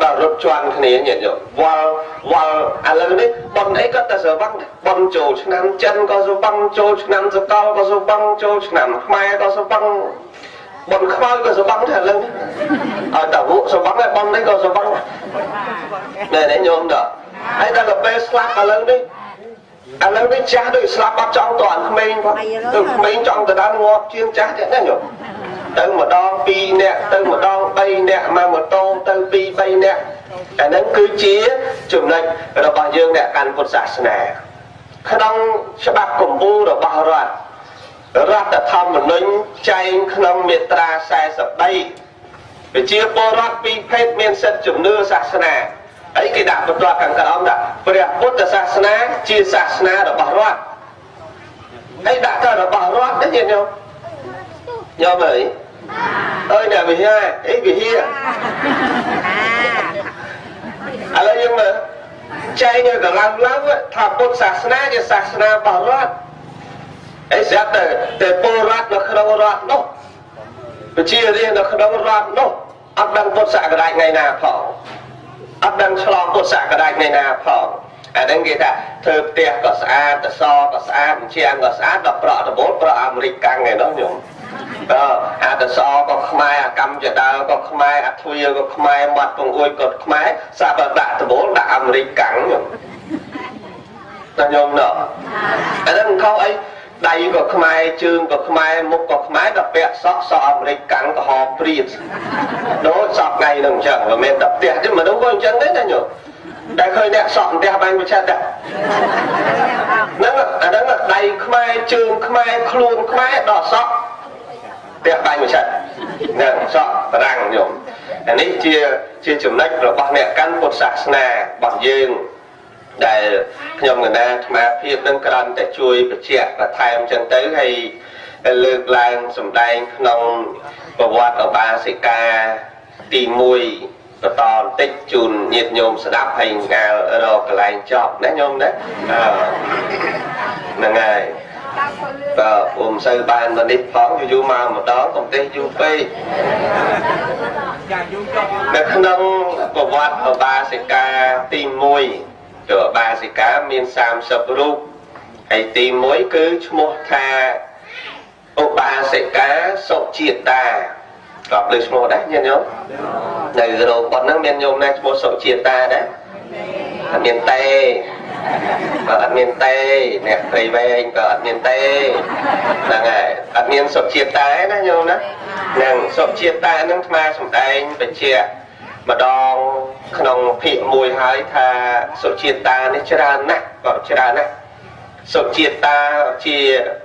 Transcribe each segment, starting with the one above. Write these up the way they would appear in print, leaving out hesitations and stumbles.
đào rút choan cái này nhỉ vào lần đấy bọn ấy có ta giờ băng chỗ nam chân có số băng chỗ nam giờ cao có số băng chỗ nam mai có số băng bọn khơi có số băng thật lần ở đảo vụ số băng này băng đấy có số băng này đấy nhôm đó hay ta gặp bê slap ở lần đấy lần đấy cha được slap bắt trong toàn mình trong từ đan ngọt chuyên cha thế này nhỉ tới một đo pi nè tới một đo bay nè mà một tô tới pi bay nè cáiนั้นគឺជាចំណុចរបស់យើងអ្នកកាន់ពុទ្ធសាសនាក្នុងច្បាប់កម្ពុជារបស់រដ្ឋធម្មនុញ្ញចែងក្នុងមាត្រា43ប្រជាពលរដ្ឋពីរភេទមានសិទ្ធិជំនឿសាសនាអីគេដាក់បន្ទាប់ខាងក្រោមថាព្រះពុទ្ធសាសនាជាសាសនារបស់រដ្ឋហើយដាក់ទៅរបស់រដ្ឋទេញោមអើយអ្នកវិហារអីវិហារឥឡូវយើងមើលចែងនៅកន្លងឡើងថាពុទ្ធសាសនាជាសាសនារបស់រដ្ឋអីស្រាប់តែពលរដ្ឋនៅក្នុងរដ្ឋនោះប្រជារាស្ត្រនៅក្នុងរដ្ឋនោះអត់ដឹងពុទ្ធសករាជថ្ងៃណាផងអត់ដឹងឆ្លងពុទ្ធសករាជថ្ងៃណាផងអាហ្នឹងគេថាធ្វើផ្ទះក៏ស្អាតតសក៏ស្អាតជាងក៏ស្អាតដល់ប្រក់ដបូលប្រក់អាមេរិកកាំងឯនោះញោមអាតសក៏ខ្មែរអាកម្មចដាលក៏ខ្មែរអាទ្វាក៏ខ្មែរមាត់ពងអួយក៏ខ្មែរសាប់ដាក់ដបូលដាក់អាមេរិកកាំងញោមតែញោមណោះអាហ្នឹងខុសអីដៃក៏ខ្មែរជើងក៏ខ្មែរមុខក៏ខ្មែរដល់ពាក់សក់អាមេរិកកាំងក៏ហោព្រាតដូចសក់ថ្ងៃហ្នឹងអញ្ចឹងមិនមែនដល់ផ្ទះទេមនុស្សក៏អញ្ចឹងដែរណាញោមតែឃើញអ្នកសក់ផ្ទះបាញ់មួយឆាត់ដែរហ្នឹងអាហ្នឹងដៃខ្មែរជើងខ្មែរខ្លួនខ្មែរដល់សក់ផ្ទះបាញ់មួយឆាត់ហ្នឹងសក់បារាំងញោមអានេះជាចំណុចរបស់អ្នកកាន់ពុទ្ធសាសនារបស់យើងដែលខ្ញុំកណាអាត្មាភាពនឹងក្រាន់តែជួយបញ្ជាក់បន្ថែមចឹងទៅហើយលើកឡើងសម្ដែងក្នុងប្រវត្តិឧបាសិកាទី1បន្តបន្តិចជូនញាតិញោមស្ដាប់ហើយងាលរកកន្លែងចប់ណាញោមណាហ្នឹងហើយបើពុំសូវបានមកនេះផងយូរមកម្ដងកុំទេសយូរពេកនៅក្នុងប្រវត្តិឧបាសិកាទី1ឧបាសិកាមាន30រូបហើយទី1គឺឈ្មោះថាឧបាសិកាសុជាតាក៏លើឈ្មោះដែរញាតិញោមនៅរោងប៉ុណ្ណឹងមានញោមណាឈ្មោះសុជាតាដែរអត់មានទេបើអត់មានទេអ្នកព្រៃវែងក៏អត់មានទេហ្នឹងហើយអត់មានសុជាតាណាញោមណាហ្នឹងសុជាតាហ្នឹងថ្មសម្ដែងបញ្ជាក់ម្ដងក្នុងភាគ1ហើយថាសុជាតានេះច្រើនណាស់ក៏ច្រើនណាស់សុជាតាជា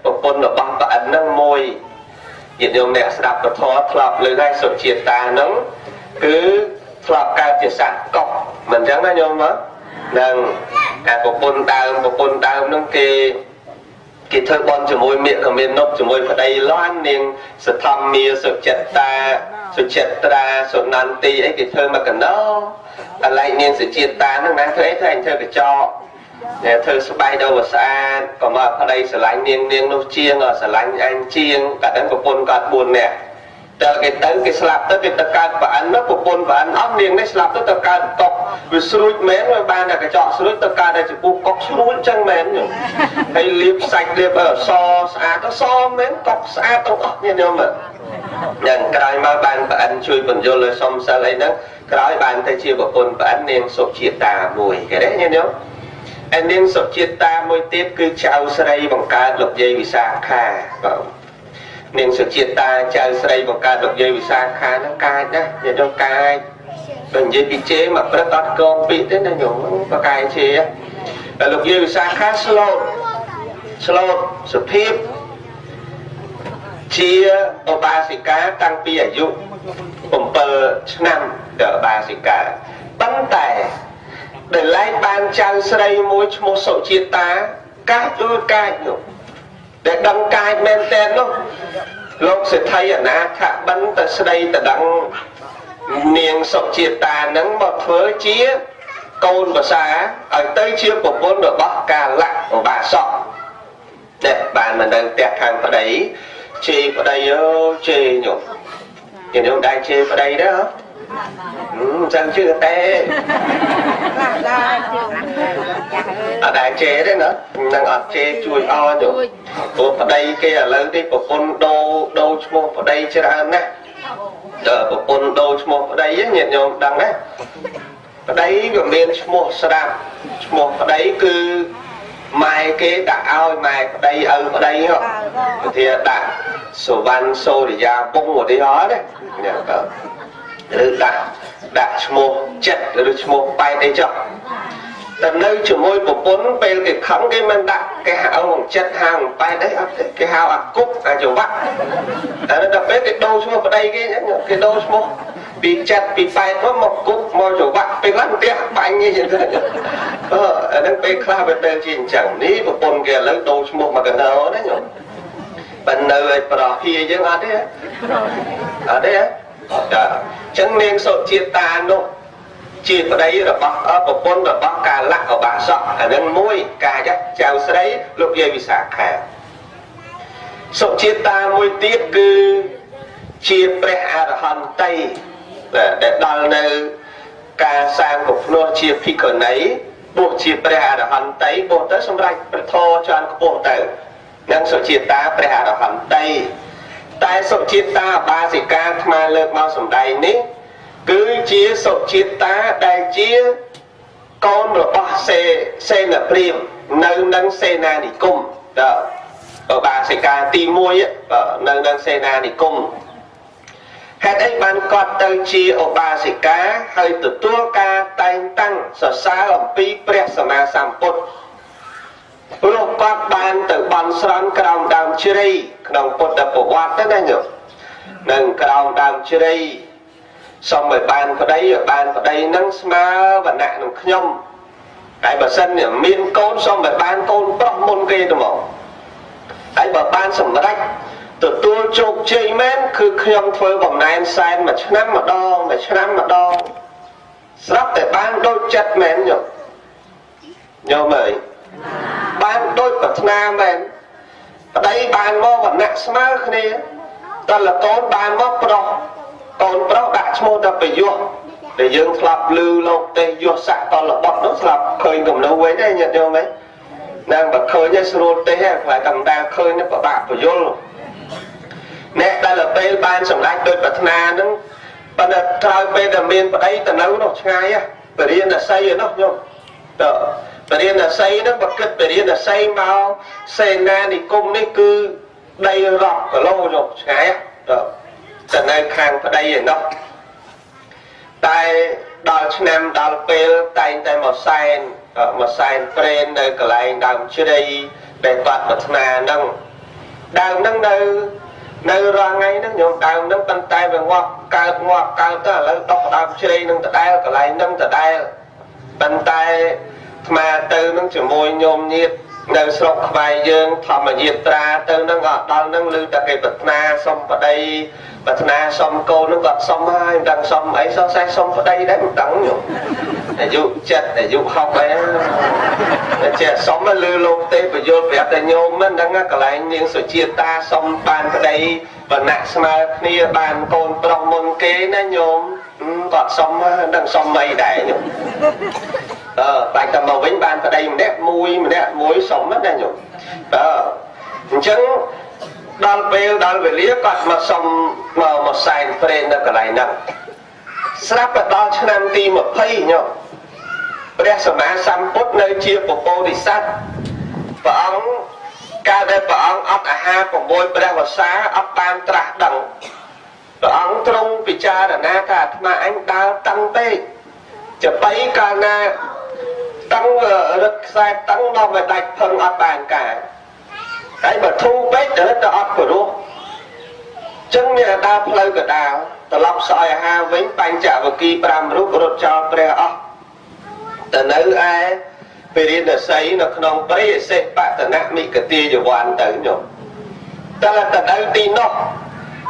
ប្រពន្ធរបស់ព្រះអិនហ្នឹងមួយញាតិញោមអ្នកស្ដាប់ពធធ្លាប់លើហើយសុជាតាហ្នឹងគឺធ្លាប់កើតជាសត្វកុកមិនអញ្ចឹងណាញោមមើលនឹងអាប្រពន្ធដើមហ្នឹងគេធ្វើបន់ជាមួយមេកមាននុបជាមួយប្តីលាន់នាងសធម្មាសុចិត្តតាសុចិត្តត្រាសុនន្ទីអីគេធ្វើមកកណោកន្លែងនាងសុជាតិតាហ្នឹងណាធ្វើអីធ្វើអញធ្វើកញ្ចក់ធ្វើស្បែកដល់ស្អាតក៏មកប្តីស្រឡាញ់នាងនោះជាងស្រឡាញ់អញជាងក៏ដឹងប្រពន្ធគាត់4នាក់តែគេស្លាប់ទៅគេទៅកើតប្រអិននោះប្រពន្ធប្រអិនអស់នាងនេះស្លាប់ទៅកើតកុកវាស្រួចមែនវាបានតែកញ្ចក់ស្រួចទៅកើតតែចំពោះកុកស្រួចចឹងមែនហើយលាបសាច់លាបសស្អាតទៅសមែនកុកស្អាតទាំងអស់ញាតិញោមយ៉ាងក្រោយមកបានប្រអិនជួយបញ្យលឲ្យសុំសិលអីហ្នឹងក្រោយបានទៅជាប្រពន្ធប្រអិននាងសុជាតាមួយគេទេញាតិញោមហើយនាងសុជាតាមួយទៀតគឺចៅស្រីបង្កើតលោកយាយវិសាខាបាទនាងសុជាតាចៅស្រីបង្កើតលោកយាយវិសាខាហ្នឹងកាចណាស់ញាតិញោមកាចបើនិយាយពីជេរមកព្រឹកអត់កងពីទេណាញោមបកាយជេរតែលោកយាយវិសាខាស្លូតសុភាពជាឧបាសិកាតាំងពីអាយុ7ឆ្នាំដល់ឧបាសិកាប៉ុន្តែដែលឡែកបានចៅស្រីមួយឈ្មោះសុជាតាកាចដូចកាចនោះដែលដឹងកាចមែនតើនោះលោកសេដ្ឋីអនាថបិណ្ឌទៅស្ដីទៅដឹងនាងសុជាតានឹងមកធ្វើជាកូនប្រសាឲ្យទៅជាប្រពន្ធរបស់កាលៈឧបាសកដែលបានមកនៅផ្ទះខាងប្តីជេរប្តីជេរញោមញោមដែរជេរប្តីដែរ Chẳng chưa tê ở đại chế đấy nữa đang ở chế chui o rồi ở đây kia là lớn đi của con đô chmô ở đây chưa ăn nè của con đô chmô ở đây nhiệt nhôm đằng đấy ở đây của miền chmô ở đây cứ mai cái đã ao mai ở đây ở đây không thì đã số văn số để ra bông ở đây đó đấy được đã chmô chết được chmô bay đây cho tận nơi chủ môi của bốn về cái khống cái mình đặt cái hào bằng chất hàng bay đấy cái hào cúc chủ bắt nó đặc biệt cái đô xuống ở đây cái đô xuống bị chặt bị bay nó một cúc môi chủ bắt bị lăn tiếc bánh như thế ở đây bị kha về tên chuyện chẳng ní một con kia lấy đô xuống mà gần đó đấy nhỉ bên nơi bỏ kia chứ ở đấy chẳng nên sợ chia tan đâu chia vào đây là bác con là bác cả lạ ở bà sọ ở nâng môi cả chắc chào sẽ đấy lúc giờ bị xả khả sợ chia ta môi tiết cứ chia pre à hòn tây để đòi nơi cả sang một nó chia phi cờ nấy buộc chia pre à hòn tây buộc tới xong rạch thô cho anh có buộc tử nâng sợ chia ta pre à hòn tây tại sợ chia ta ba gì ca mà lợt mau sầm đầy ní cứ chia sổ chia ta đại chia con rồi ba xe là prim nâng nâng xe na đi cùng đó ở bà sẽ ca tìm môi á nâng nâng xe na đi cùng hết ấy ban con tới chia ở bà sẽ cá hơi từ tua ca tay tăng sở xa ở pi pre sama samput lúc con ban từ ban sran cầm đam chiri đồng bột đập bộ quạt thế này nhở nâng cầm đam chiri xong rồi bàn vào đây nâng sma và nạn nâng nhông cái bà sân này miên côn xong rồi bàn côn bọc môn kia đúng không cái bà bàn xong rồi đách từ tôi chụp chơi mến cứ nhông phơi vòng này anh sai mà chứ nắm mà đo sắp để bàn đôi chất mến nhở nhớ mời bàn đôi bật na mến ở đây bàn mô và nạn sma này ta là côn bàn mô pro còn đó đặt mô ta phải vô để dương slap lưu lâu tê vô sạc toàn là bọt nó slap khơi cầm đâu quấy đây nhận vô mấy nàng bật khơi nhé srô tê phải cầm ta khơi nó có bạc phải vô luôn nè đây là bê ban sầm lách đôi bật na nó bạn là trai bê là miền ở đây ta nấu nó ngay á bởi điên là xây rồi nó nhung bởi điên là xây nó bật kết bởi điên là xây mau xây na thì cung đấy cứ đây rọc ở lâu rồi ngay á từ nơi khang ở đây nó tại đào năm đào pel tại một sign friend nơi cái lại đào chưa đây để toát bật na nâng đào nâng nơi ra ngay nó nhung đào nâng bàn tay về ngoặc cao tức là lấy tóc đào chưa đây nâng đào cái lại nâng đào bàn tay mà từ nâng chỉ môi nhôm nhiệt nơi sọc vài dương thầm mà nhiệt ra từ nâng ngọt đào nâng lưu ta cái bật na xong ở đây bật na xong cô nó gọt xong hai đằng xong ấy sao sai xong ở đây đấy một đắng nhủ để dụ chết để dụ học ấy trẻ sống mà lư lô tê và vô vẹt là nhôm mình đang cái lại những sự chia ta xong bàn ở đây và nạ mà kia bàn côn trong môn kế nó nhôm gọt xong đằng xong mây đại nhủ bài tầm màu vĩnh bàn ở đây mình đẹp muối sống mất này nhủ chứng đal về lía quạt mà xong một sign friend nó cái lại nặng sắp ở đó cho nam ti một phay nhở bây giờ mà xăm phút nơi chia của cô đi sát và ông ca đây và ông ấp ha của môi bây giờ xá ấp ban trả đằng và ông trong bị cha là na cả mà anh ta tăng tê chở bay cả na tăng rất sai tăng nó về đạch phần ấp bàn cả cái mà thu bét để hết ấp của luôn chân nhà ta plei cả đào ta lọc soi ha vĩnh bánh chả và kỳ bram rút rút cho pre ấp ta nữ ai về đi là xây nó không bấy sẽ bạn ta nát mi cái tia rồi hoàn tới nhổ ta là ta nữ tin nó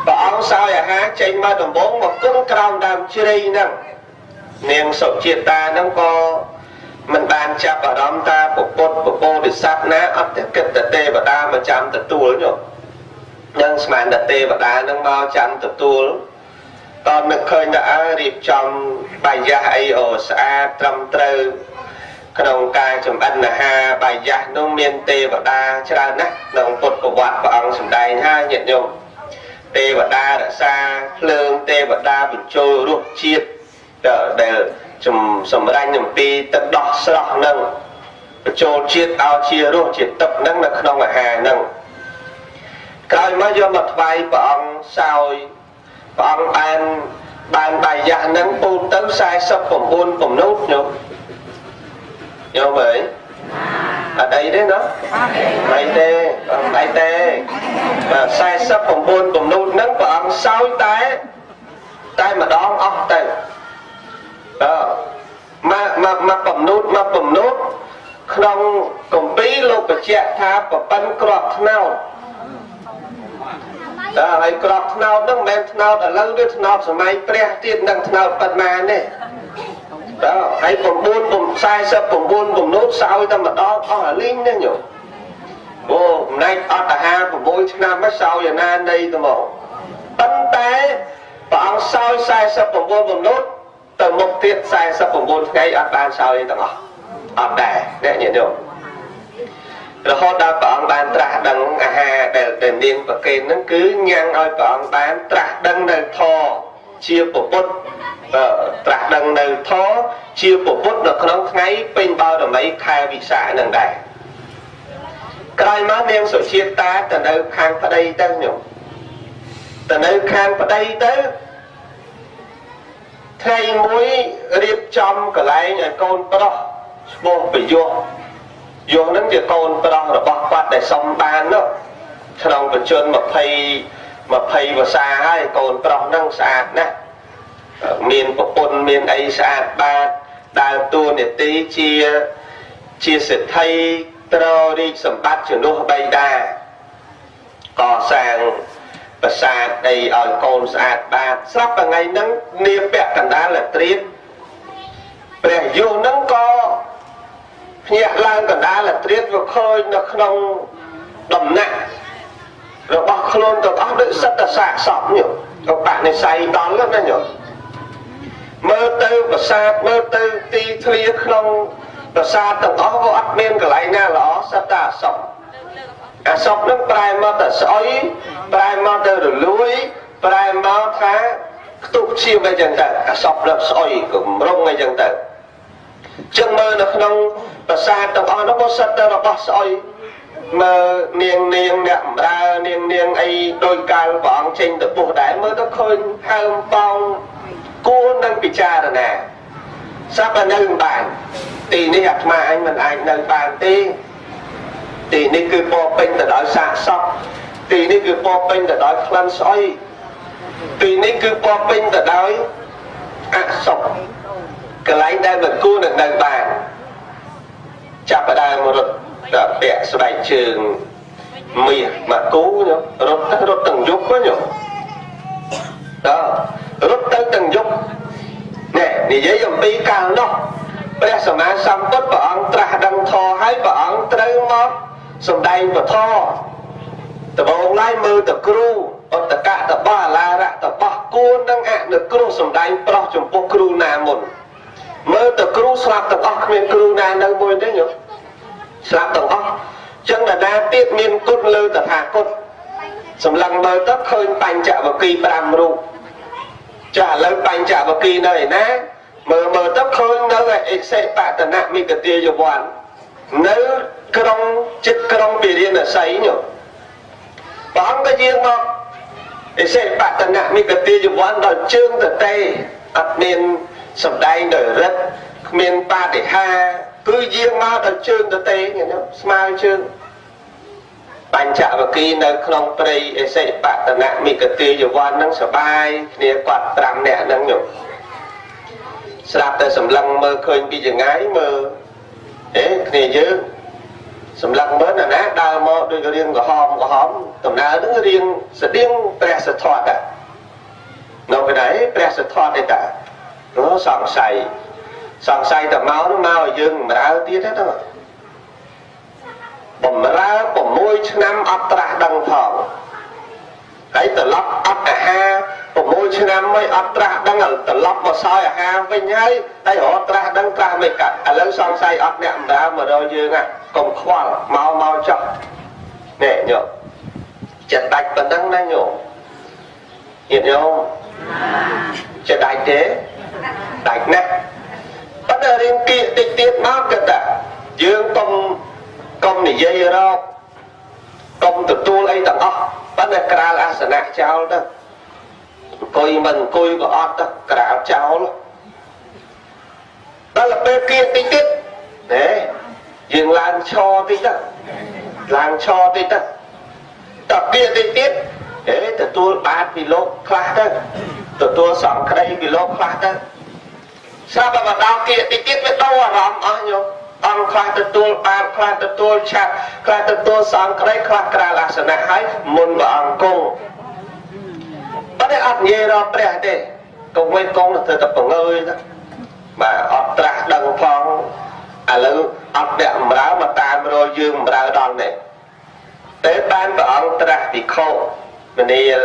và ông sao ya ha trên ma đồng bốn một cứng cao đam chưa đây nè niềng sầu chia ta nó có mình bàn chạp ở đó ta bộ cô để sát ná ấp kết tê và ta mà chạm tật tu nhổ nhưng mà đặt tê và đá nâng bao chạm tập tu តើនឹកឃើញថារៀបចំបាយយ៉ាស់អីអូស្អាតត្រឹមត្រូវក្នុងការចម្អិនអាហារបាយយ៉ាស់នោះមានទេវតាច្រើនណាស់ក្នុងពុទ្ធប្រវត្តិព្រះអង្គសម្ដែងហើយញាតិញោមទេវតារក្សាភ្លើងទេវតាបញ្ចូលរសជាតិដែលសម្រាញ់អំពីទឹកដោះស្រស់នឹងបញ្ចូលជាតិឲ្យជារសជាតិទឹកនឹងនៅក្នុងអាហារនឹងក្រោយមកយកមកថ្វាយព្រះអង្គសោយព្រះអង្គបានបាយយ៉ាស់នឹងពូនទៅ49ពំនូតញោមអើយអត់អីទេណាអីទេអីទេ49ពំនូតហ្នឹងព្រះអង្គសោយតែម្ដងអស់ទៅមកពំនូតក្នុងគម្ពីរលោកបញ្ជាក់ថាប្រពន្ធក្របថ្នោតហើយក្របថ្នោតហ្នឹងមិនមែនថ្នោតឥឡូវទេថ្នោតសម័យព្រះទៀតនឹងថ្នោតប៉ុន្មានទេហើយ49ពំនូតសោយតែម្ដងអស់អាលីងនេះញោមអូម្នាក់អត់អាហារ6ឆ្នាំមកសោយអាណានៃទៅមកប៉ុន្តែព្រះអង្គសោយ49ពំនូតទៅមុខទៀត49ថ្ងៃអត់បានសោយទាំងអស់អត់ដែរអ្នកញាតិញោមរហូតដល់ព្រះអង្គបានត្រាស់ដឹងអាហារដែលនាងប្រគេនហ្នឹងគឺញ៉ាំងឲ្យព្រះអង្គបានត្រាស់ដឹងនៅធម៌ជាពុទ្ធត្រាស់ដឹងនៅធម៌ជាពុទ្ធនៅក្នុងថ្ងៃពេញបរមីខែវិសាខនឹងដែរក្រោយមកនាងសុជាតាទៅនៅខាងប្តីទៅញោមទៅនៅខាងប្តីទៅថ្ងៃមួយរៀបចំកន្លែងឲ្យកូនប្រុសឈ្មោះប្រយុទ្ធយុទ្ធនឹងជាកូនប្រុសរបស់គាត់ដែលសុំបាននោះក្នុងបញ្ជន20វស្សាហើយកូនប្រុសនឹងស្អាតណាស់មានប្រពន្ធមានអីស្អាតបាតដើរតួនាទីជាសិទ្ធិត្ររីកសម្បត្តិជំនួសបៃតាកសាងប្រាសាទអីឲ្យកូនស្អាតបាតស្រាប់តែថ្ងៃហ្នឹងនាពាក់កណ្ដាលត្រៀតព្រះយុទ្ធហ្នឹងក៏ភ្ញាក់ឡើងកណ្ដាលត្រៀតវាឃើញនៅក្នុងដំណាក់របស់ខ្លួនទាំងអស់ដូចសិតតែសាកសពញោមទៅបាក់និស័យដល់ណាញោមមើលទៅប្រាសាទមើលទៅទីធ្លាក្នុងប្រាសាទទាំងអស់ក៏អត់មានកន្លែងណាល្អសិតតែអសពនឹងប្រែមកតែស្អុយប្រែមកទៅរលួយប្រែមកថាខ្ទុះឈាមអីចឹងទៅអសពលើស្អុយកម្រុងអីចឹងទៅចឹងមើលនៅក្នុងប្រាសាទទាំងអស់នោះក៏សិតតែរបស់ស្អុយមើលនាងអ្នកបម្រើនាងអីដោយកាលព្រះអង្គចេញទៅពុះដែរមើលទៅឃើញហើមប៉ោងគួរនឹងពិចារណាសັບនៅបានទីនេះអាត្មាអញមិនអាចនៅបានទេទីនេះគឺពោពេញទៅដោយសាកសពទីនេះគឺពោពេញទៅដោយក្លិនស្អុយទីនេះគឺពោពេញទៅដោយអសុខកន្លែងដែលមិនគួរនឹងនៅបានចាប់ផ្ដើមរត់ដល់ពាក់ស្បែកជើងមាសមកគូញោមរត់ទាំងយប់ញោមរត់ទៅទាំងយប់នេះនិយាយអំពីកាលនោះព្រះសម្មាសម្ពុទ្ធព្រះអង្គត្រាស់ដឹងធម៌ហើយព្រះអង្គត្រូវមកសម្ដែងពធដំបូងឡើយមើលតគ្រូអត្តកៈតបអាឡារៈតបគួរនឹងអនុគ្រោះសម្ដែងប្រោះចំពោះគ្រូណាមុនមើលតគ្រូស្លាប់ទាំងអស់គ្មានគ្រូណានៅមួយទេញោមស្លាប់ទាំងអស់ចឹងតាណាទៀតមានគុណលើតថាគតសម្លឹងមើលទៅឃើញបញ្ចវគិ5រូបចាឥឡូវបញ្ចវគិនៅឯណាមើលទៅឃើញនៅឯអិសិបតនមិគតិយវ័ននៅក្រុងចិត្តក្រុងពារាណសីញោមព្រះអង្គក៏យាងមកអិសិបតនមិគតិយវ័នដល់ជើងទទេអត់មានសម្ដែងដោយរិទ្ធគ្មានបដិហាគឺយាងមកដល់ជើងទទេញោមស្មើជើងបញ្ចវគិនៅក្នុងព្រៃអិសិបតនមិគតិយវ័ននឹងសបាយគ្នាគាត់5នាក់ហ្នឹងញោមស្រាប់តែសម្លឹងមើលឃើញពីចងាយមើលគ្នាយើងសម្លឹងមើលណាដើរមកដូចរៀងក្រហមដំណើរហ្នឹងរៀងស្តៀងព្រះសទ្ធត្ថនៅកន្លែងព្រះសទ្ធត្ថទេតាសង្ស័យតែមកឲ្យយើងបម្រើទៀតទេទៅបម្រើ6ឆ្នាំអត់ត្រាស់ដឹងផងហើយត្រឡប់អត់អាហារ 6 ឆ្នាំមិនអត់ត្រាស់ដឹងត្រឡប់មកសោយអាហារវិញហើយហើយរត់ត្រាស់ដឹងត្រាស់មិនកាត់ឥឡូវសង្ស័យអត់អ្នកម្ដងមករកយើងកុំខ្វល់មកចុះនេះញោមចិត្តដាច់ប៉ុណ្ណឹងណាញោមញាតិញោមចិត្តដាច់ទេដាច់ណាស់ប៉ុន្តែរៀងគៀកតិចទៀតមកគិតថាយើងកុំនិយាយរកកុំទទួលអីទាំងអស់ប៉ុន្តែក្រាលអាសនៈចោលទៅអង្គុយមិនអង្គុយក៏អត់ទៅក្រាលចោលដល់ពេលគៀកតិចទៀតយើងឡើងឈរតិចទៅឡើងឈរតិចទៅតគៀកតិចទៀតទទួលបាតពីលោកខ្លះទៅទទួលសង្ឃក្តីពីលោកខ្លះទៅស្រាប់តែមកដល់គៀកតិចទៀតវាដូរអារម្មណ៍អស់ញោមអង្គខ្លះទទួលបាតខ្លះទទួលឆាប់ខ្លះទទួលសង្ឃក្តីខ្លះក្រាលអាសនៈហើយមុនព្រះអង្គគង់ប៉ុន្តែអត់និយាយរកព្រះទេកុំវិញគង់ទៅតែបង្ងើយទៅបាទអត់ត្រាស់ដឹងផងឥឡូវអត់អ្នកបម្រើមកតាមរយយើងបម្រើដល់នេះតែបានព្រះអង្គត្រាស់ភិក្ខុមនាល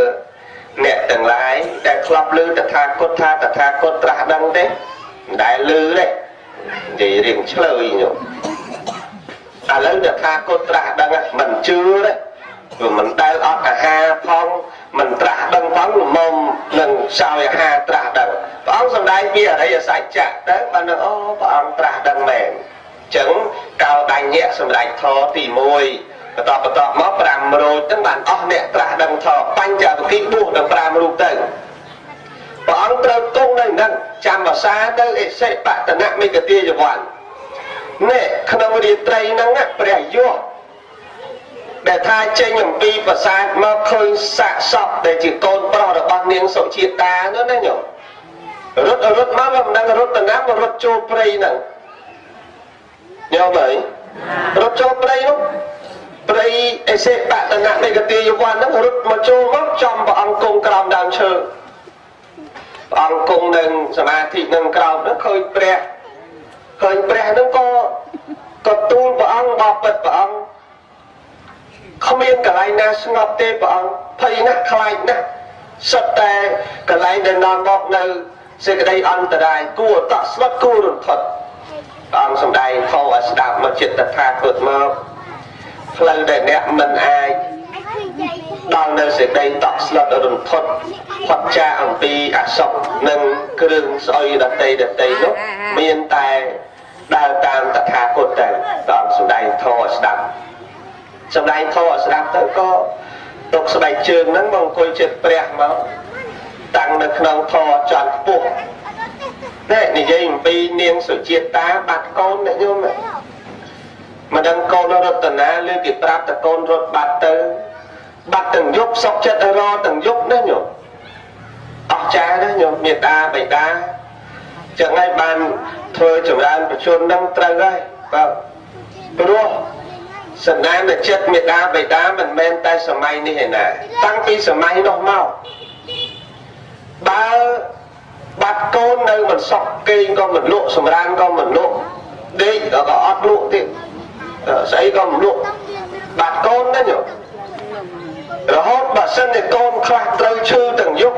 អ្នកទាំងឡាយដែលធ្លាប់ឮតថាគតថាតថាគតត្រាស់ដឹងទេមិនដែលឮទេនិយាយរៀងឆ្លើយញោមឥឡូវតថាគតត្រាស់ដឹងមិនជឿទេព្រោះមិនដែលអត់អាហារផងមិនត្រាស់ដឹងផងលំមនឹងសោយអាហារត្រាស់ដឹងព្រះអង្គសម្ដែងពីអរិយសច្ចៈទៅបាននឹងអូព្រះអង្គត្រាស់ដឹងមែនអញ្ចឹងកោដញ្ញៈសម្ដែងធម៌ទី1បន្តមក500ហ្នឹងបានអស់អ្នកត្រាស់ដឹងធម៌បញ្ចវគិបួសដល់5រូបទៅព្រះអង្គត្រូវគង់នៅហ្នឹងចាំភាសាទៅអិសិបតនមិគតិយវ័ននេះក្នុងរាត្រីហ្នឹងព្រះយសដែលថាចេញអំពីប្រាសាទមកឃើញសាកសពដែលជាកូនប្រុសរបស់នាងសុជាតានោះណាញោមរត់មកមិនដឹងរត់ទៅណាមករត់ចូលព្រៃហ្នឹងញោមអើយរត់ចូលព្រៃនោះព្រៃអេសេបតនមិគតិយវ័នហ្នឹងរត់មកចូលមកចំព្រះអង្គគង់ក្រោមដើមឈើព្រះអង្គគង់នឹងសមាធិនឹងក្រោមហ្នឹងឃើញព្រះហ្នឹងក៏ទូលព្រះអង្គបបិទ្ធព្រះអង្គគ្មានកន្លែងណាស្ងប់ទេព្រះអង្គភ័យណាស់ខ្លាចណាស់សុទ្ធតែកន្លែងដែលនាំមកនៅសេចក្តីអន្តរាយគួរតក់ស្លុតគួររន្ធត់ព្រះអង្គសម្ដែងធម៌ឲ្យស្ដាប់មកចិត្តថាគតមកផ្លូវដែលអ្នកមិនអាចដល់នៅសេចក្តីតក់ស្លុតរន្ធត់ផុតចាកអំពីអសុខនិងគ្រឿងស្អុយដតីនោះមានតែដើរតាមតថាគតទៅព្រះអង្គសម្ដែងធម៌ឲ្យស្ដាប់សម្ដែងធម៌ស្ដាប់ទៅក៏ទុកស្បែកជើងហ្នឹងមកអង្គុយចិត្តព្រះមកតាំងនៅក្នុងធម៌ជាន់ខ្ពស់នេះនិយាយអំពីនាងសុជាតាបាត់កូនអ្នកញោមមិនដឹងកូនរតនាឬគេប្រាប់តកូនរត់បាត់ទៅបាត់ទាំងយប់សុកចិត្តរទាំងយប់ណាញោមអស្ចារ្យណាញោមមេត្តាបិតាចឹងហើយបានធ្វើចម្រើនប្រជជនហ្នឹងត្រូវហើយបាទព្រោះសន្តានចិត្តមេត្តាបិតាមិនមែនតែសម័យនេះឯណាតាំងពីសម័យនោះមកបើបាត់កូននៅមិនសក់គេងក៏មិនលក់សម្រានក៏មិនលក់ដេកក៏អត់លក់ទៀតស្អីក៏មិនលក់បាត់កូនណាញោមរហូតបើសិនតែកូនខ្លះត្រូវឈឺទាំងយប់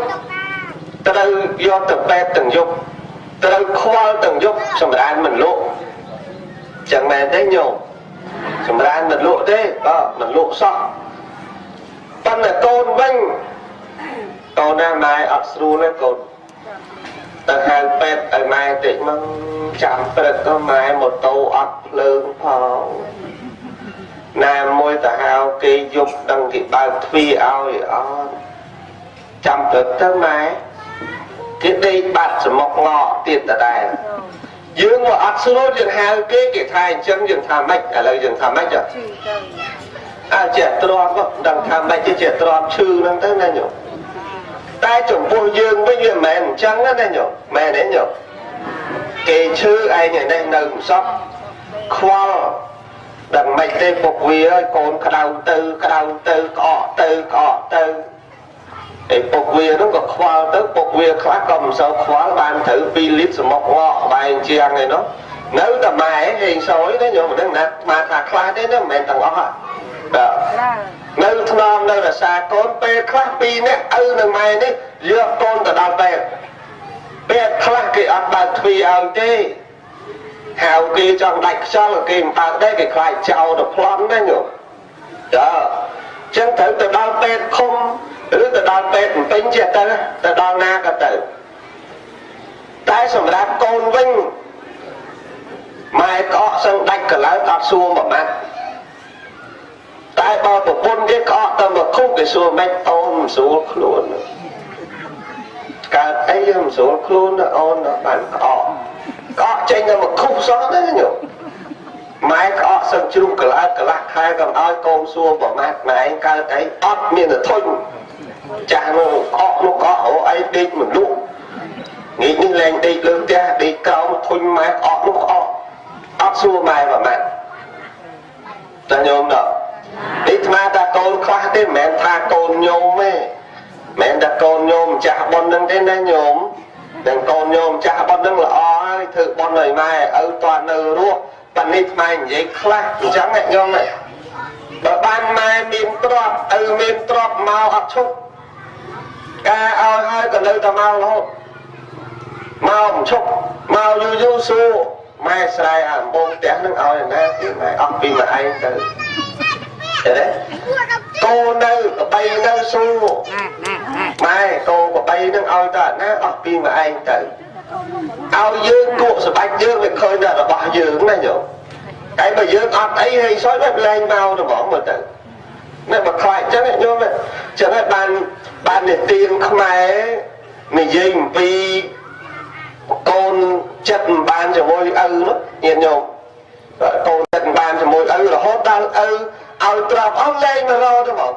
ត្រូវយកទៅពេទ្យទាំងយប់ត្រូវខ្វល់ទាំងយប់សម្រានមិនលក់ចឹងមែនទេញោមសម្រានមិនលក់ទេមិនលក់សោះប៉ុន្តែកូនវិញកូនណាម៉ែអត់ស្រួលទេកូនទៅហៅពេទ្យឲ្យម៉ែតិចមកចាំព្រឹកក៏ម៉ែម៉ូតូអត់ភ្លើងផងណាមួយទៅហៅគេយប់ដឹងគេបើកទ្វារឲ្យអត់ចាំព្រឹកទៅម៉ែគេដេកបាត់សមុខងក់ទៀតដដែលយើងមកអត់ស្រួលយើងហៅគេថាអញ្ចឹងយើងថាម៉េចឥឡូវយើងថាម៉េចចេះទ្រាំក៏ដឹងថាម៉េចចេះទ្រាំឈឺហ្នឹងទៅណាញោមតែចំពោះយើងវិញវាមិនមែនអញ្ចឹងណាញោមមែនទេញោមគេឈឺឯងនេះនៅមិនសក់ខ្វល់ដឹងម៉េចទេពុកវាឲ្យកូនក្តៅទៅក្អកទៅឯពុកវានោះក៏ខ្វល់ទៅពុកវាខ្លះក៏មិនសូវខ្វល់បានត្រូវ2លីត្រសមុកងក់បែងជាងឯនោះនៅតែម៉ែហេងសយទេញោមមិនដឹងណាស្មានថាខ្លះទេណាមិនមែនទាំងអស់បាទ នៅថ្នមនៅរសាកូនពេលខ្លះពីរនាក់ឪនិងម៉ែនេះយកកូនទៅដល់ពេទ្យពេលខ្លះគេអត់បើកទ្វារឲ្យទេហៅគេចង់ដាច់ខ្យល់គេមិនបើកដែរគេខ្លាចចោលទៅប្លន់ណាញោមចាចឹងត្រូវទៅដល់ពេទ្យឃុំឬទៅដល់ពេទ្យពេញចេះទៅដល់ណាក៏ទៅតែសម្រាប់កូនវិញម៉ែក្អកសឹងដាច់កលើអត់សួរមួយម៉ាត់តែបើប្រពន្ធគេក្អកទៅមកគុកគេសួរមិនអូនមិនស្រួលខ្លួនកើតអីមិនស្រួលខ្លួនអូនបានក្អកចេញទៅមកគុកសោះណាញោមម៉ែក្អកសឹងជ្រុះកលើកន្លះខែក៏ឲ្យកូនសួរមួយម៉ាត់ម៉ែឯងកើតអីអត់មានទៅធុញចាស់នោះក្អកនោះក្អកអូអីដេកមនុស្សងាយនេះលែងដេកលើផ្ទះដេកក្រោមធុញម៉ែក្អកនោះក្អកអត់សួរម៉ែមួយម៉ាត់តែញោមដល់នេះស្មាតាកូនខ្លះទេមិនមែនថាកូនញោមទេមិនមែនថាកូនញោមចាស់ប៉ុននឹងទេណាញោមទាំងកូនញោមចាស់ប៉ុននឹងល្អហើយធ្វើប៉ុនឲ្យម៉ែឪតើនៅរស់ប៉ានេះថ្មនិយាយខ្លះអញ្ចឹងញោមបើបានម៉ែមានទ្រព្យឪមានទ្រព្យមកអត់ឈប់ការឲ្យហើយក៏នៅតែមករហូតមកមិនឈប់មកយូរសួរម៉ែស្រែអាបងផ្ទះនឹងឲ្យណាពីម៉ែអស់ពីម៉ែឯងទៅទេកូននៅកបីនៅសួរម៉ែកូនកបីនឹងឲ្យតើណាអស់ពីម៉ែឯងទៅឲ្យយើងគក់ស្បាច់យើងវាឃើញតែរបស់យើងណាញោមតែបើយើងអត់អីហើយសោះវាលែងមកទៅហ្មងមើលទៅនេះបើខ្លាចចឹងញោមចឹងហើយបាននិទានខ្មែរនិយាយអំពីកូនចិត្តមិនបានជាមួយឪនោះញាតិញោមកូនចិត្តមិនបានជាមួយឪរហូតដល់ឪឲ្យត្រាប់អស់លែងមករកទៅហ្មង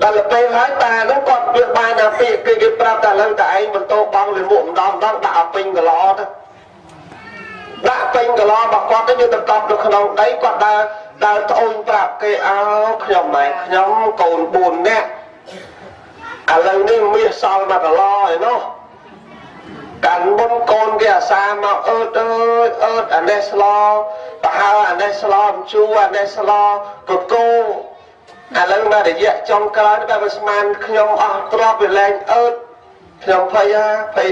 ដល់ពេលហើយតានោះគាត់វាបានតែពាក្យគេប្រាប់តែលើតែឯងបន្តបងវាមុខម្ដងដាក់ឲ្យពេញកឡោទៅដាក់ពេញកឡោរបស់គាត់ទៅយកទៅកប់នៅក្នុងដីគាត់ដើរត្អូញប្រាប់គេអោខ្ញុំម៉ែខ្ញុំកូន4នាក់ឥឡូវនេះមាសសល់1កឡោឯណោះកាលមុនកូនគេអាសាមកអើតអើយអើតអានេះស្លោប្រហើអានេះស្លោអំជួអានេះស្លោកកូឥឡូវមករយៈចុងក្រោយបែបស្មានខ្ញុំអស់ទ្រព្យវាលែងអើតខ្ញុំភ័យ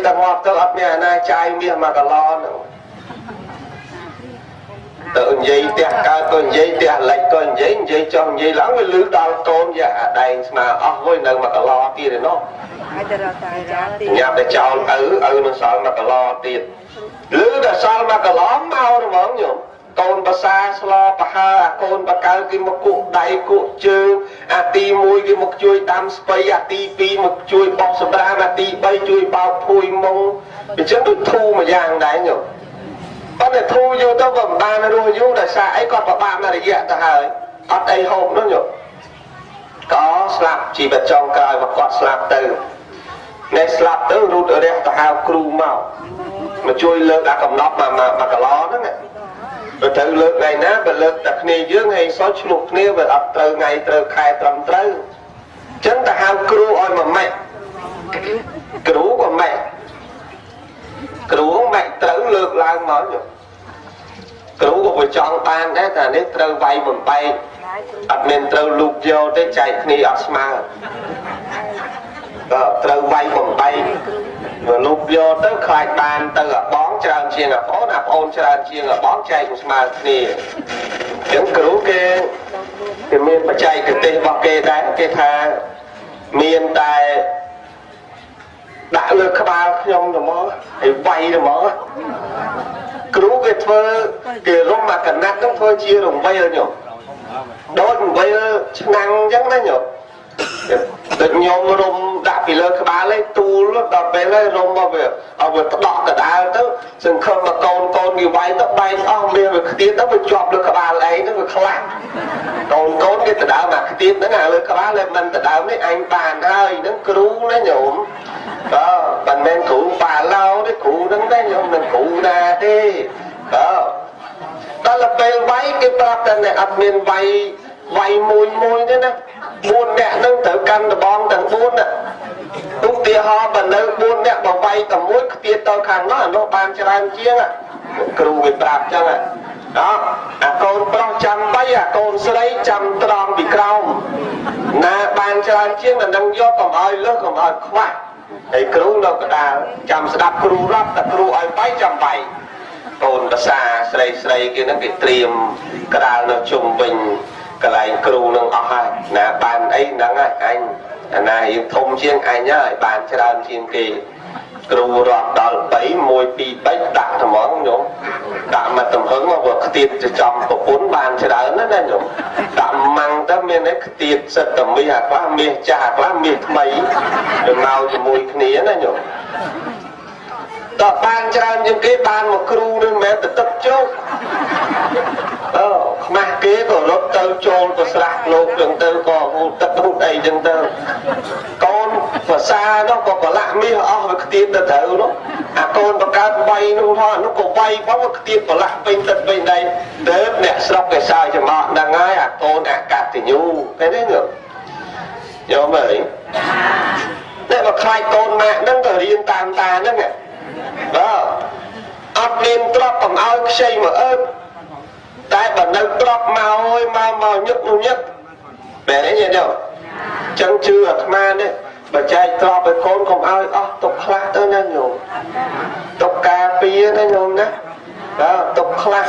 តែងាប់ទៅអត់មានអាណាចាយមាស1កឡោហ្នឹងទៅនិយាយផ្ទះកើតក៏និយាយផ្ទះលិចក៏និយាយចុះនិយាយឡើងវាលឺដល់កូនយ៉ាអាដែងស្មើអស់វិញនៅ1កឡោទៀតឯណោះហើយទៅរកតាចោលទៀតញ៉ាំតែចោលឪនឹងសល់1កឡោទៀតលឺតែសល់1កឡោមកហ្មងញោមកូនភាសាស្លោប្រហើអាកូនបកើគេមកគក់ដៃគក់ជើងអាទី1គេមកជួយដាំស្ពៃអាទី2មកជួយបោកសម្រាមអាទី3ជួយបោកភួយមុងអញ្ចឹងដូចធូរមួយយ៉ាងដែរញោមប៉ុន្តែធូរយូរទៅក៏មិនបានរស់យូរដោយសារអីគាត់ប្របាក់មួយរយៈទៅហើយអត់អីហូបនោះញោមក៏ស្លាប់ជីវិតចុងក្រោយមកគាត់ស្លាប់ទៅអ្នកស្លាប់ទៅរូតរះទៅហៅគ្រូមកជួយលើកអាកំណប់មកកឡោហ្នឹងបើត្រូវលើកថ្ងៃណាបើលើកតែគ្នាយើងហើយសោះឆ្លុះគ្នាវាអត់ត្រូវថ្ងៃត្រូវខែត្រឹមត្រូវអញ្ចឹងទៅហៅគ្រូឲ្យមួយម៉ាក់គ្រូក៏ម៉ាក់គ្រូម៉ាក់ត្រូវលើកឡើងមកគ្រូក៏វាចង់បានដែរតែនេះត្រូវវាយបំបែកអត់មានត្រូវលូកយកទេចែកគ្នាអត់ស្មើក៏ត្រូវវាយបំបែកបើលូកយកទៅខ្លាចបានទៅអាបងច្រើនជាងអាប្អូនច្រើនជាងអាបងចែកស្មើគ្នាអញ្ចឹងគ្រូគេមានបច្ចេកទេសរបស់គេដែរគេថាមានតែដាក់លើក្បាលខ្ញុំទៅមកហើយវាយទៅមកគ្រូគេធ្វើគេរុំមកកណាត់ហ្នឹងធ្វើជារង្វិលញោមដូចរង្វិលឆ្នាំងអញ្ចឹងណាញោមដូចញោមរុំដាក់ពីលើក្បាលឯងទូលដល់ពេលហើយរុំមកវាឲ្យវាដកកដាលទៅសង្ឃឹមមកកូនគេវាយទៅបែកអស់មានវាខ្ទាតទៅវាជាប់លើក្បាលឯងទៅវាខ្លាស់កូនគេដដើមអាខ្ទាតហ្នឹងអាលើក្បាលតែមិនដដើមនេះអញបានហើយហ្នឹងគ្រូណាញោមក៏មិនមែនគ្រូប៉ាឡោទេគ្រូហ្នឹងដែរញោមមិនគ្រូណាទេក៏ដល់ពេលវាយគេប្រាប់តែអត់មានវាយមួយទេណា4នាក់ហ្នឹងត្រូវកាន់ដបងទាំង4ណាឧទាហរណ៍បើនៅ4នាក់បើវាយតែមួយខ្ទាតទៅខាងនោះអានោះបានច្រើនជាងគ្រូវាប្រាប់ចឹង đó con pro chăm bay con sấy chăm tròn bị còng nà bàn chơi chiếc là đang do còn ai lớp còn ai khoa thì cứu nó có đà chăm đạp cứu lắp đạp cứu ai bay chăm bay con đã xa sấy kia nó bị tiêm cái đà nó trùng bình cái này cứu nó ở hai nà bàn ấy nắng anh này thông chiên anh nhá bàn chơi đàn chiên kỳ cứu rọt đó bấy môi pi bấy đặt thằng món nhổ đã mà tầm hứng mà vừa tiệt cho chồng của 4 bàn chơi đàn nó đây nhổ đã mang tới miền đấy tiệt sật tầm mi hạt quá mi trà quá mi mấy rồi màu thì mùi khía này nhổ tập ban chơi đàn những cái bàn một cứu nên mẹ tự tập chốt mà kế của nó tơ trôn của sạc lột đường tơ có tất hút đầy chân tơ con và xa nó có lạ mi họ với cái tiền tơ thử nó con có cá bay nó thôi nó có bay có một cái tiền có lạ bên tật bên đây đớp nè sọc cái sao cho mọn đang ngay con cạt thì nhu cái đấy nữa nhớ mời đây mà khai con mạng đang ở riêng tam ta đó nè đó ấp lên trọc bằng áo xây mà ơn tại bản năng trọc màu ơi màu nhất để đấy nhìn đâu chẳng chưa mà đấy bà trai trọc với con không ai tục khá tới nó nhổ tục cà phê nó nhổ đó tục khá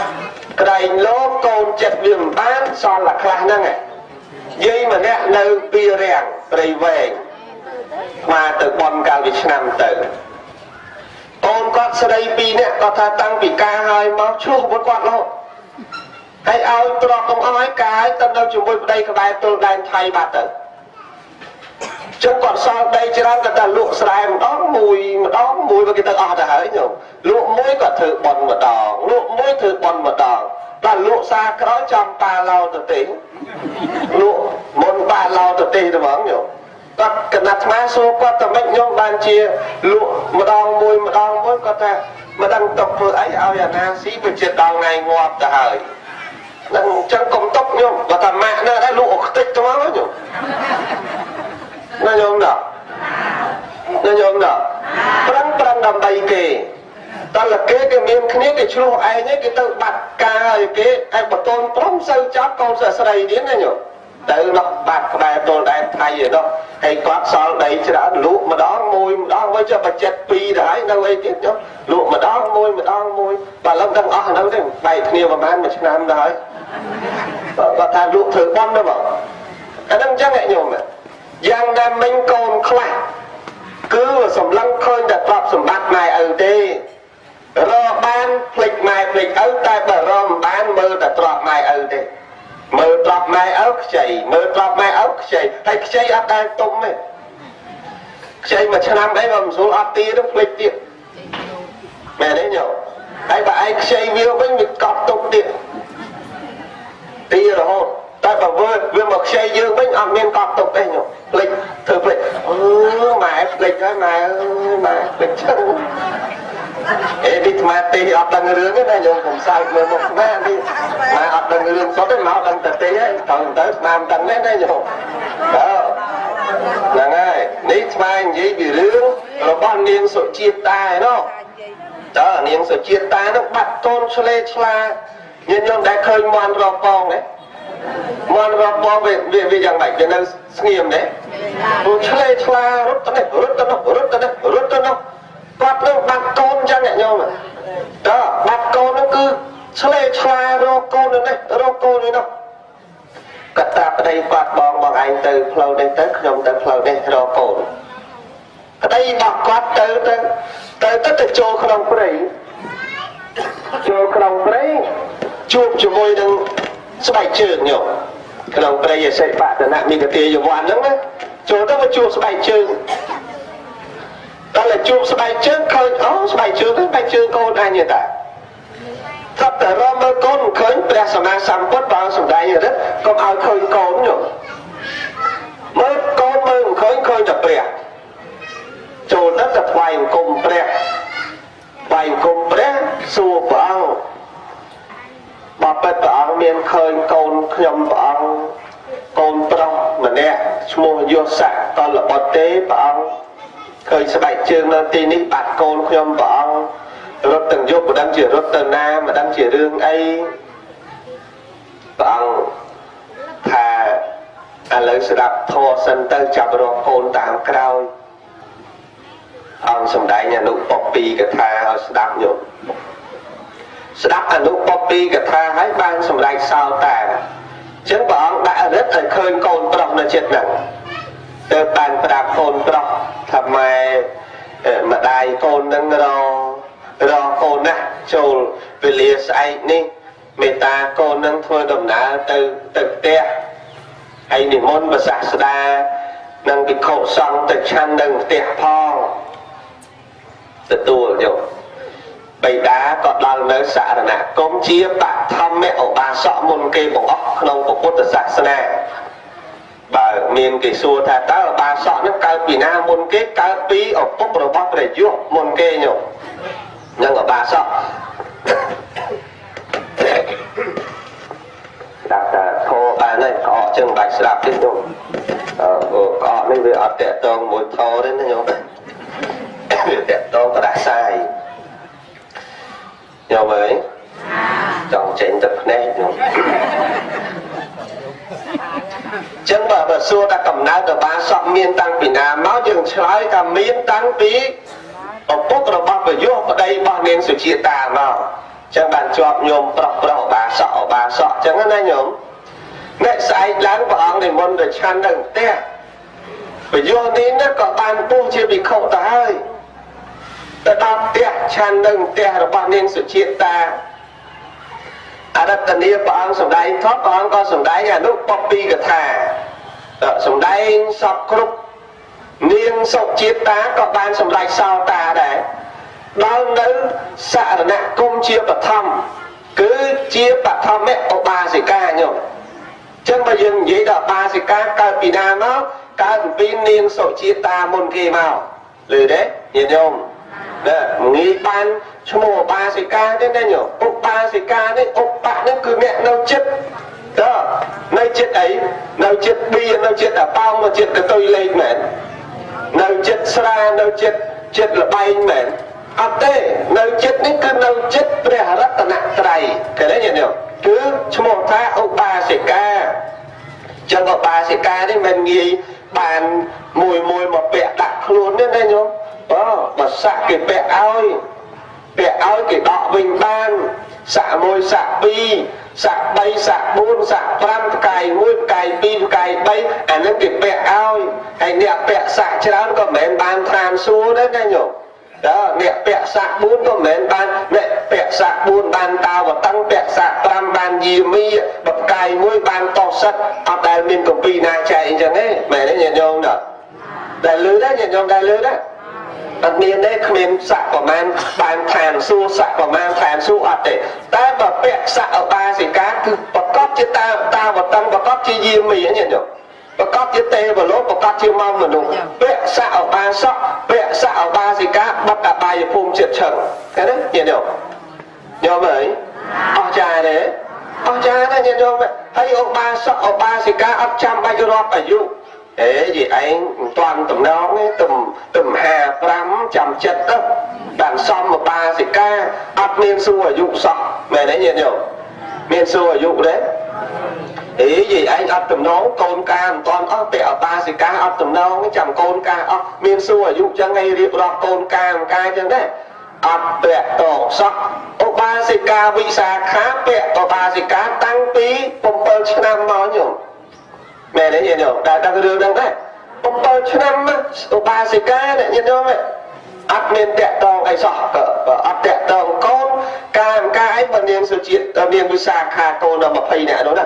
cái này lố con chật viêm bán so là khá nó này dây mà nè nơi bia rèn đầy về mà từ bọn cả Việt Nam từ con có sau đây pi nè có tha tăng bị ca hai máu chua bốn quạt luôn hãy ao trọ không ai cái tâm đâu chúng tôi đây các bạn tôi đang thay bà tử trong còn sau đây chỉ đang người ta lụa sài một đó mùi và cái tờ ở hỡi nhổ lụa mũi có thử bòn một đỏ lụa mũi thử bòn một đỏ là lụa xa cái đó trong ba lau tự tí lụa một ba lau tự tí được không nhổ có cái nát má số có tầm mệnh nhông ban chia lụa một đòn mùi có ta mà đang tập vừa ấy ao nhà na sĩ về chuyện đào ngày ngọt cả hỡi đang chẳng công tốc nhông và thằng mẹ nó đã lụa tích cho nó nhổ nó nhôm đó prang đầm đầy kề ta là cái miếng khné cái chuông ai nhé cái tự bạt ca cái ai bật tôn tóm sâu chót con sợ đầy đến này nhổ tự nó bạt cái bài tôn đại thay gì đó hay quát sao đấy chứ đã lụa mà đó môi với cho bà chết pi đấy đâu ấy tiếp nhá lụa mà đó môi bà lâm đang ở đâu đấy bài kia mà mang mà nam đấy và ta lụa thử bom đâu bảo cái đang chắc lại nhổ mà giang nam minh con khỏe cứ sầm lăng khơi đặt lọp sầm bát này ở đây rồi ban phịch này phịch ở tại bờ ròm ban mơ đặt lọp này ở đây mơ lọp này ốc chảy hay chảy ở đây tôm này chảy mà cho năm đấy mà số ấp tí nó phịch tiệt mẹ đấy nhở hay bà anh chảy nhiều với việc cọp tôm tiệt tí rồi hôn tại bà vừa một xe dương với ông nên cọp tục đây nhỉ lịch thực lịch mà lịch đó mà lịch chân đi mà tì ọt đằng rương cái này nhung cũng sai mà một má đi mà ọt đằng rương có cái máu đằng tật tí ấy còn tới làm đằng đấy đây nhung đó là ngay nít mai gì bị rương rồi bọn niên sự chia tài nó đó niên sự chia tài nó bắt tôn cho lê chla nhân nhung đã khơi ngoan rò con đấy ngoan rò con về dạng bạch cho nên nghiêm đấy rồi chơi chla rút tới nó bắt nó bắt con cho nhẹ nhau mà đó bắt con nó cứ chơi chla rò con này đâu cắt tạp ở đây quạt bằng anh từ flow đây tới không tới flow đây rò con ở đây bọc quạt tới tất cho không có đấy chụp cho môi đừng số bài trường nhổ cái lòng đây sẽ bạn là nạn mình cái tiền nhiều hoàn lắm đấy chỗ đó mà chụp số bài trường đó là chụp số bài trường khơi số bài trường con ai như ta thấp tới đó mơ con khơi bè sầm mang sầm quất vào sầm đáy như đấy con ai khơi con nhổ mơ con mơ khơi đập bè chỗ đất là vài cùng bè xua vào bà bật bảo miền khơi con nhầm bảo con prong mà nè mua vô sạc con là bọt tế bảo khơi sẽ bạch chương nó tin đi bạch con nhầm bảo rốt từng giúp mà đang chỉ rốt từng nam mà đang chỉ rương ấy bằng thà lấy sự đạp thô sân tới chạp rô côn tạm cao ông xong đại nhà nụ poppy cái thà ở sự đạp nhộn sự đạp ở nụ poppy cái thà hãy ban xong đại sao tà chứng bọn đã rất là khơi côn trọc nó chết nặng từ bàn đạp côn trọc thầm mà đài côn nâng rò côn nè chôl vì lìa sạch ní mê ta côn nâng thôi đồng ná từ tè hay niệm môn và sạc đa nâng bị khổ xong từ chăn nâng tè phong từ tù rồi bày đá có đăng nơi xã là nè công chia bạc thăm mẹ ổ bà sọ môn kê bộ ốc nông của quốc sạc nè bà miền cái xua thà ta ở bà sọ nó cao bì na môn kê cao bí ở bốc rồi bóc để dụ môn kê nhổ nhưng ở bà sọ đặt thô bà này có chân bạch sạp đến nhổ có mấy việc ở tệ tông mùi thô đến nó nhổ việc tệ tông có đã sai nhau với trong trên tập này chân bà xua ta cầm ná từ ba sọ miên tăng bì nà máu dừng trái cả miên tăng bí ở bốc rồi bóc về vô ở đây bao nên sự chia tà vào chân bàn chọp nhôm bọc bà sọ chẳng có này nhôm nè sai láng vào ông này môn để chăn đừng te bởi vô nên nó có bàn bu chưa bị khẩu ta ơi ta đọc te chăn đừng te rồi bao nên sự chia tà à đất tần địa bảo ông sổng đáy thoát bảo ông có sổng đáy nhà lúc poppy cả thà sổng đáy sọc khúc niên sọc chia tá có ban sổng đáy sao ta đấy bao nữ xạ là nạ công chia bạc thăm cứ chia bạc thăm mẹ ở ba gì ca nhổ chân mà dừng giấy đỏ ba gì ca cao bì nà nó cao pin niên sọc chia ta môn kê màu lười đấy nhìn không nè nghĩ ban cho mùa ba gì ca thế này nhổ ốc ba gì ca đấy ốc bạn nó cứ mẹ nấu chết đó nơi chết ấy nấu chết bia nấu chết ở bao mà chết cái tôi lên mẹ nấu chết xa nấu chết là bay mẹ à tê nấu chết ní cứ nấu chết bè rất là nặng trầy cái đấy nhìn không cứ cho mùa ta ốc ba gì ca chẳng có ba gì ca đấy mình nghĩ bàn mùi mà bẹ đặc luôn đấy đây nhổ mà xạ cái bẹ áo cái đọ bình ban xạ môi xạ bi xạ bay xạ buôn xạ pram cài môi cài bi cài bay anh ấy cái bẹ áo hay nẹp bẹ xạ chán có mến ban than xua đấy nghe nhổ đó nẹp bẹ xạ buôn có mến ban nẹp bẹ xạ buôn ban tao và tăng bẹ xạ pram ban gì mi bật cài môi ban to sắt ở đây mình cũng pi na chạy chẳng ấy mẹ đấy nhận nhông đó đại lưới đấy nhận nhông đại lưới đấy anh miền đấy miền sạ của man bàn thàn su sạ của man thàn su ở để ta mà bẹt sạ ở ba gì cá cứ bật cóp chứ ta và tăng bật cóp chứ diêm mì ấy nhận được bật cóp chứ tê và lốp bật cóp chứ mong mà đúng bẹt sạ ở ba sọ bẹt sạ ở ba gì cá bắt cả bài phun triệt trần cái đấy nhận được nhớ vậy ở trà đấy ở trà đấy nhận được thấy ông ba sọ ở ba gì cá ấp trăm bay cho nó phải dụ thế gì anh toàn tầm nó tầm hà lắm chầm chất đó đàn xong một ba gì ca ấp miên su ở dụ sọ mẹ đấy nhìn hiểu miên su ở dụ đấy ý gì anh ấp tầm nó côn ca toàn ấp bẹ ba gì ca ấp tầm nó cái chầm côn ca ấp miên su ở dụ cho ngay riêng đó côn ca chân đấy ấp bẹ tổ sọ ô ba gì ca vị xa khá bẹ ô ba gì ca tăng tí bông bơ chứ năm nó nhổ mẹ đấy nhìn hiểu đã đang đường đâu đấy ông tôi cho năm ông ba gì ca đấy nhìn đâu mẹ ắt miền tẹt tông ai sọ ắt tẹt tông con ca ấy mà niên sự chuyện niên với xa kha cô nào mà phay nè đó nè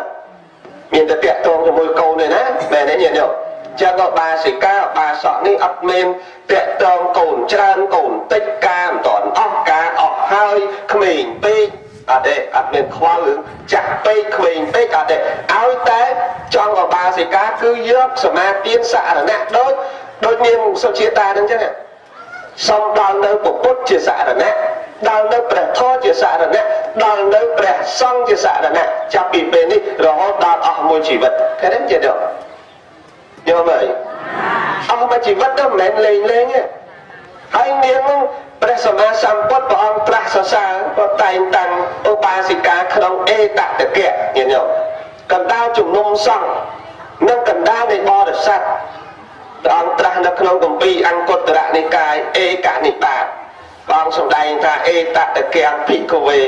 miền tẹt tông cho môi câu này nè mẹ đấy nhìn hiểu chẳng có ba gì ca ba sọ ní ắt miền tẹt tông cồn tràn cồn tích ca toàn óc cá óc hơi mình pi ở đây ở miền khoa hướng chặt tây mình tây ở đây áo té cho vào ba gì cá cứ dớp sờ ma tiên xạ là nè đôi nhiên sao chia ta đúng chứ nè xong đào nơi bộ bút chia xạ là nè đào nơi bè thô chia xạ là nè đào nơi bè xong chia xạ là nè chặt bị bên đi rồi đào ở môi chỉ vật cái đấy chưa được như vậy ông mà chỉ vật đó mẹ lên nhé anh niênព្រះសម្មាសម្ពុទ្ធព្រះអង្គត្រាស់សរសើរក៏តែងតាំងឧបាសិកាក្នុងអេតតកៈញញ កណ្ដាលជំនុំសង្ឃនិងកណ្ដាលនៃបរិស័ទព្រះអង្គត្រាស់នៅក្នុងគម្ពីរអង្គតរនិកាយឯកនិបាតព្រះអង្គសម្ដែងថាអេតតកេភិក្ខវេ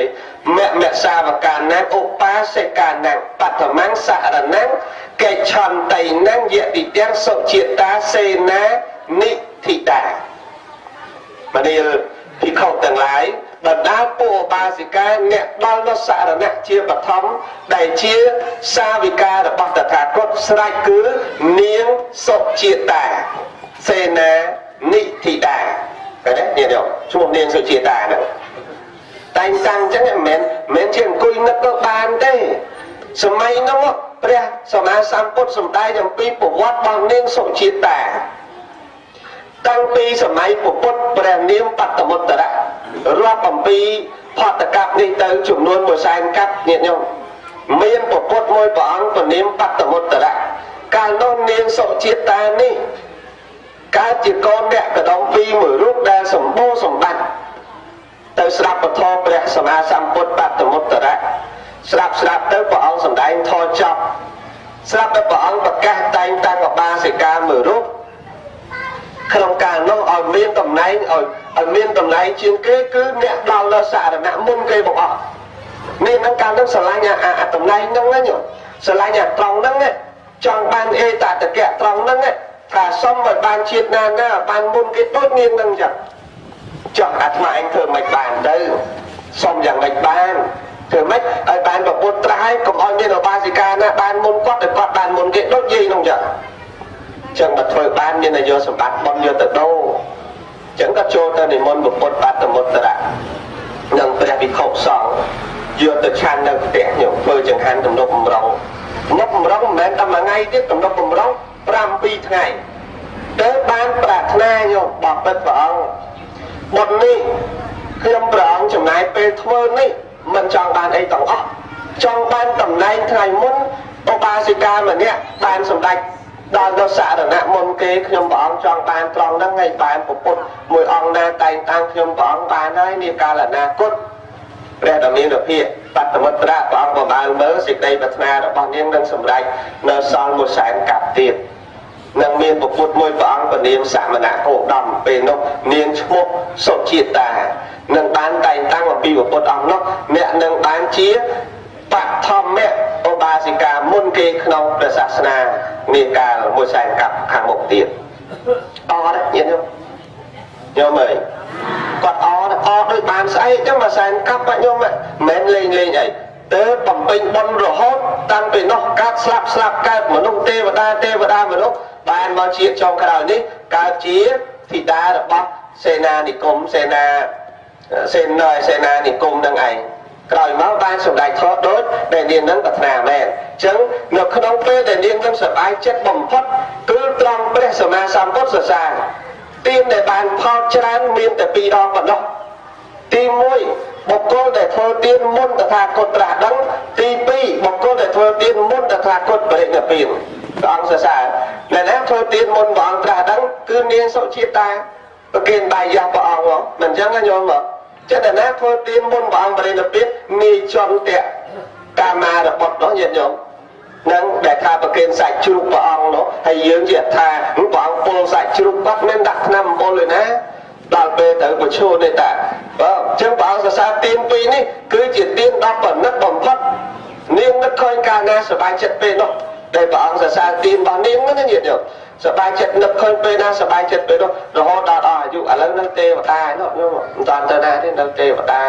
មសាវកាណាឧបាសិកាណាបតមង្សរណង្កេឆន្តីនង្យតិទាំងសុជាតាសេនានិធិតាមនាលភិក្ខុទាំងឡាយបណ្ដាពួកឧបាសិកាអ្នកដល់នៅសារណៈជាបឋមដែលជាសាវិការបស់តថាគតស្រេចគឺនាងសុជាតាសេនានិធិតាឃើញទេញាតិញោមឈ្មោះនាងសុជាតាហ្នឹងតែងតាំងអញ្ចឹងមិនមែនជាអង្គុយនឹកទៅបានទេសម័យនោះព្រះសម្មាសម្ពុទ្ធសម្ដែងអំពីប្រវត្តិរបស់នាងសុជាតាតាំងពីសម័យពុទ្ធព្រះនាមបត្តមុត្តរៈរាប់អំពីផតកៈនេះទៅចំនួន100,000កັບញាតិញោមមានពុទ្ធមួយព្រះអង្គព្រះនាមបត្តមុត្តរៈកាលនោះនាងសុជាតានេះកើតជាកូនអ្នកកដុំពីរមួយរូបដែលសម្បូរសម្បត្តិទៅស្ដាប់ពធព្រះសម្មាសម្ពុទ្ធបត្តមុត្តរៈស្ដាប់ទៅព្រះអង្គសម្ដែងធម៌ចប់ស្ដាប់ទៅព្រះអង្គប្រកាសតែងតាំងឧបាសិកាមួយរូបក្នុងកាលនោះឲ្យមានតំណែងឲ្យមានតំណែងជាងគេគឺអ្នកដល់លើសារណៈមុនគេបងអស់នេះនឹងកាលនោះស្រឡាញ់អាតំណែងហ្នឹងណាញោមស្រឡាញ់អាត្រង់ហ្នឹងចង់បានអេតតកៈត្រង់ហ្នឹងថាសុំឲ្យបានជាតិណាបានមុនគេដូចនាងហ្នឹងចឹងចង់អាត្មាឯងធ្វើមិនបានទៅសុំយ៉ាងម៉េចបានធ្វើម៉េចឲ្យបានប្រពុតត្រាយកុំឲ្យមានឧបាសិកាណាបានមុនគាត់តែគាត់បានមុនគេដូចយាយហ្នឹងចឹងចឹងមកធ្វើបានមាននយោសម្បត្តិបុណ្យយកទៅដូរចឹងក៏ចូលទៅនិមន្តពុទ្ធបត្តមុត្តរៈនិងព្រះភិក្ខុសង្ឃយកទៅឆាន់នៅផ្ទះញោមធ្វើចង្ហាន់ទំនុកបំរុងមិនមែនតែមួយថ្ងៃទៀតទំនុកបំរុង7ថ្ងៃទៅបានប្រាថ្នាញោមបបិទ្ធព្រះអង្គបុណ្យនេះខ្ញុំព្រះអង្គចំណាយពេលធ្វើនេះមិនចង់បានអីទាំងអស់ចង់បានតំណែងថ្ងៃមុនឧបាសិកាម្នាក់បានសម្ដេចដល់ទៅសារណៈមុនគេខ្ញុំព្រះអង្គចង់បានត្រង់ហ្នឹងហើយបានពុទ្ធមួយអង្គណាតែងតាំងខ្ញុំព្រះអង្គបានហើយនាកាលអនាគតព្រះដ៏មានវិភាកបត្តមិត្តរៈព្រះអង្គបម្រើមើលសេចក្តីប្រាថ្នារបស់នាងនឹងសម្រេចនៅសល់100,000កັບទៀតនឹងមានពុទ្ធមួយព្រះអង្គព្រះនាមសមណៈគោតមពេលនោះនាងឈ្មោះសុជាតានឹងបានតែងតាំងអំពីពុទ្ធអង្គនោះអ្នកនឹងបានជាបឋមឧបាសិកាមុនគេក្នុងព្រះសាសនានាកាល100,000កັបខាងមុខទៀតអត់ទេញាតិញោមអើយគាត់អដូចបានស្អីចឹង100,000កັបញោមមិនមែនលេងអីទៅបំពេញបុណ្យរហូតតាំងពីនោះកើតស្លាប់កើតមនុស្សទេវតាមនុស្សបានមកជាចុងក្រោយនេះកើតជាធីតារបស់សេនានិគមសេនានិគមនឹងឯងក្រោយមកបានសម្ដេចធម៌ដូចដែលនាងនឹងប្រាថ្នាមែនអញ្ចឹងនៅក្នុងពេលដែលនាងនឹងសប្បាយចិត្តបំផុតគឺត្រង់ព្រះសម្មាសម្ពុទ្ធសរសើរទានដែលបានផលច្រើនមានតែ2ដងប៉ុណ្ណោះទី1បុគ្គលដែលធ្វើទានមុនតថាគតត្រាស់ដឹងទី2បុគ្គលដែលធ្វើទានមុនតថាគតបរិនិព្វានព្រះអង្គសរសើរដែលណាធ្វើទានមុនព្រះអង្គត្រាស់ដឹងគឺនាងសុជាតាប្រគេនបាយយ៉ាព្រះអង្គមិនអញ្ចឹងណាញោមមកចិត្តណាធ្វើទានមុនព្រះអង្គបរិនិព្វានមានចន្ទៈកាមារបស់នោះញាតិញោមនឹងដែលថាប្រគេនសាច់ជ្រូកព្រះអង្គនោះហើយយើងជាថាព្រះអង្គពលសាច់ជ្រូកបាត់មិនដាក់ថ្នាំពលទេណាដល់ពេលទៅបញ្ឈរនេះតាបើអញ្ចឹងព្រះអង្គសរសើរទានពីរនេះគឺជាទានដល់ប្រណិតបំផុតនាងនឹកឃើញកាលណាសប្បាយចិត្តពេលនោះដែលព្រះអង្គសរសើរទានរបស់នាងហ្នឹងញាតិញោមសប្បាយចិត្តនឹកឃើញពេលណាសប្បាយចិត្តពេលនោះរហូតដល់អាយុឥឡូវនៅទេវតានោះញោមមិនតាន់ទៅណាទេនៅទេវតា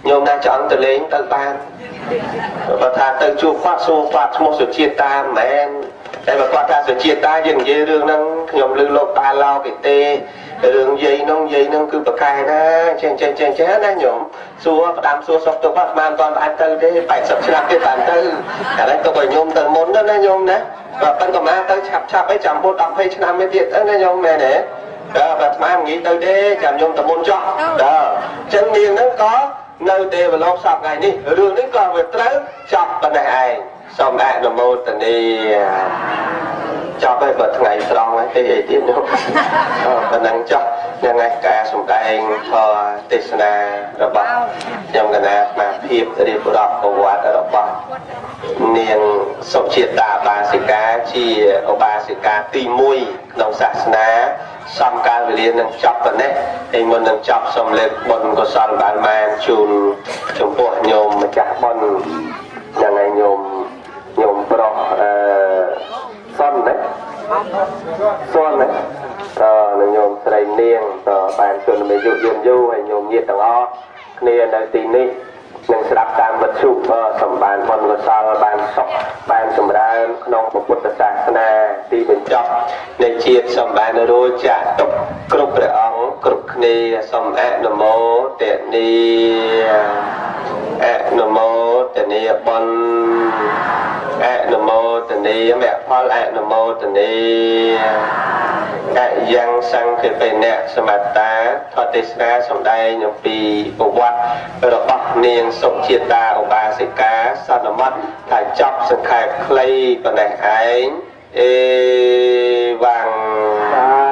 ញោមណាចង់ទៅលេងទៅបានបើថាទៅជួបគាត់សួរគាត់ឈ្មោះសុជាតាមិនមែនតែបើគាត់ថាសុជាតាយើងនិយាយរឿងហ្នឹងខ្ញុំឮលោកតាឡោគេទេរឿងយាយហ្នឹងគឺប្រកែណាចេះណាញោមសួរផ្ដាំសួរសុខទុក្ខគាត់មិនតាន់បានទៅទេ80ឆ្នាំទៀតបានទៅអានេះទៅឲ្យញោមទៅមុនណាញោមណាបើប៉ុន្តែមកទៅឆាប់អីចាំពុត10-20ឆ្នាំទៀតទៅណាញោមមែនទេបើស្មានងាយទៅទេចាំញោមទៅមុនចោះអញ្ចឹងនាងហ្នឹងក៏នៅទេវលោកសពថ្ងៃនេះរឿងនេះក៏វាត្រូវចប់ប៉ុណ្ណេះឯងសូមអនុមោទនាចប់ហើយបើថ្ងៃត្រង់ហើយទេអីទៀតនោះប៉ុណ្ណឹងចុះយ៉ាងណាការសម្ដែងធម៌ទេសនារបស់ខ្ញុំកណាអាភិបរៀបរាប់ប្រវត្តិរបស់ នាងសុជាតាបាសិកាជាឧបាសិកាទី1ក្នុងសាសនាសំកាលវេលានឹងចប់ប៉ុណ្ណេះហើយមុននឹងចប់សូមលើកបុណ្យកុសលបានជូនចំពោះញោមម្ចាស់បុណ្យយ៉ាងឯញោមប្រុសសុនណាសុនណានឹងញោមស្រីនាងក៏បានជូនមេយុយឺនយូរហើយញោមញាតិទាំងអស់គ្នានៅទីនេះនឹងស្ដាប់តាមវិទ្យុសម្បានបុណ្យកុសលបានសុខបានចម្រើនក្នុងពុទ្ធសាសនាទីបញ្ចប់នៃជាតិសម្បានរួចចាក់ទុកគ្រប់ព្រះអង្គគ្រប់គ្នាសូមអនុមោទនាអនុមោទនាបុណ្យអនុមោទនាមគ្គផលអនុមោទនាអយ៉ាងសង្ឃពេនៈសមត្តាថតទេសនាសម្ដែងអំពីប្រវត្តិរបស់នាងសុជាតាឧបាសិកាសន្មតថាចប់សង្ខេបខ្លីប៉ុណ្ណេះឯងអេវ៉ាំង